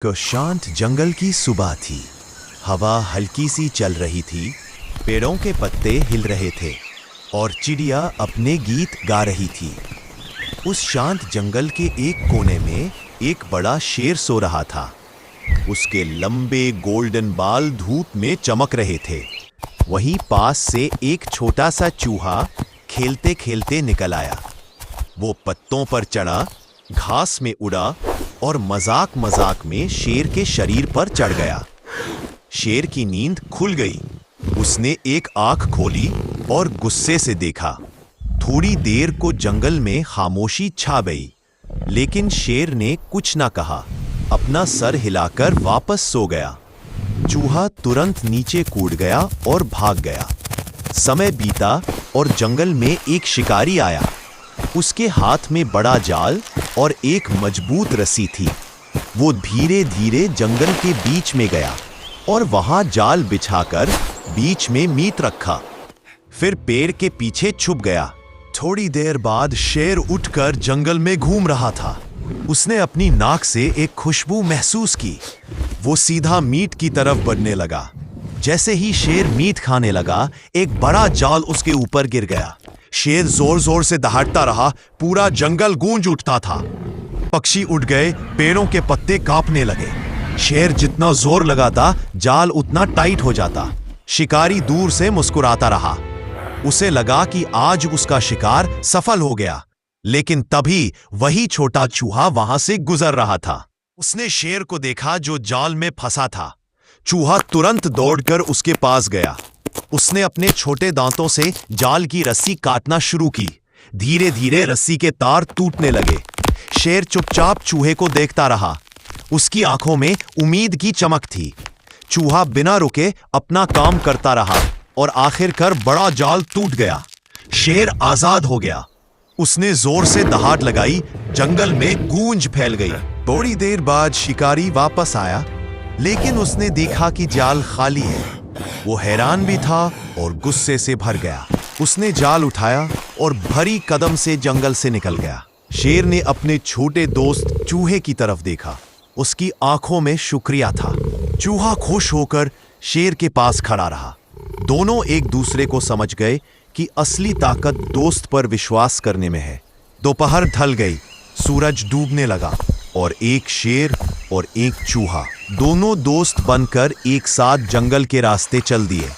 को शांत जंगल की सुबह थी। हवा हल्की सी चल रही थी, पेड़ों के पत्ते हिल रहे थे और चिड़िया अपने गीत गा रही थी। उस शांत जंगल के एक कोने में एक बड़ा शेर सो रहा था। उसके लंबे गोल्डन बाल धूप में चमक रहे थे। वहीं पास से एक छोटा सा चूहा खेलते खेलते निकल आया। वो पत्तों पर चढ़ा, घास में उड़ा और मजाक मजाक में शेर के शरीर पर चढ़ गया। शेर की नींद खुल गई। उसने एक आंख खोली और गुस्से से देखा। थोड़ी देर को जंगल में खामोशी छा गई, लेकिन शेर ने कुछ ना कहा। अपना सर हिलाकर वापस सो गया। चूहा तुरंत नीचे कूद गया और भाग गया। समय बीता और जंगल में एक शिकारी आया। उसके हाथ में बड़ा जाल और एक मजबूत रस्सी थी। वो धीरे धीरे जंगल के बीच में गया और वहां जाल बिछाकर बीच में मीट रखा। फिर पेड़ के पीछे छुप गया। थोड़ी देर बाद शेर उठकर जंगल में घूम रहा था। उसने अपनी नाक से एक खुशबू महसूस की। वो सीधा मीट की तरफ बढ़ने लगा। जैसे ही शेर मीट खाने लगा, एक बड़ा जाल उसके ऊपर गिर गया। शेर जोर जोर से दहाड़ता रहा। पूरा जंगल गूंज उठता था। पक्षी उड़ गए, पेड़ों के पत्ते कांपने लगे। शेर जितना जोर लगाता, जाल उतना टाइट हो जाता। शिकारी दूर से मुस्कुराता रहा। उसे लगा कि आज उसका शिकार सफल हो गया। लेकिन तभी वही छोटा चूहा वहां से गुजर रहा था। उसने शेर को देखा जो जाल में फंसा था। चूहा तुरंत दौड़कर उसके पास गया। उसने अपने छोटे दांतों से जाल की रस्सी काटना शुरू की। धीरे धीरे रस्सी के तार टूटने लगे। शेर चुपचाप चूहे को देखता रहा। उसकी आंखों में उम्मीद की चमक थी। चूहा बिना रुके अपना काम करता रहा और आखिरकार बड़ा जाल टूट गया। शेर आजाद हो गया। उसने जोर से दहाड़ लगाई। जंगल में गूंज फैल गई। थोड़ी देर बाद शिकारी वापस आया, लेकिन उसने देखा कि जाल खाली है। वो हैरान भी था और गुस्से से भर गया। उसने जाल उठाया और भरी कदम से जंगल से निकल गया। शेर ने अपने छोटे दोस्त चूहे की तरफ देखा। उसकी आंखों में शुक्रिया था। चूहा खुश होकर शेर के पास खड़ा रहा। दोनों एक दूसरे को समझ गए कि असली ताकत दोस्त पर विश्वास करने में है। दोपहर ढल गई, सूरज डूबने लगा और एक शेर और एक चूहा दोनों दोस्त बनकर एक साथ जंगल के रास्ते चल दिए।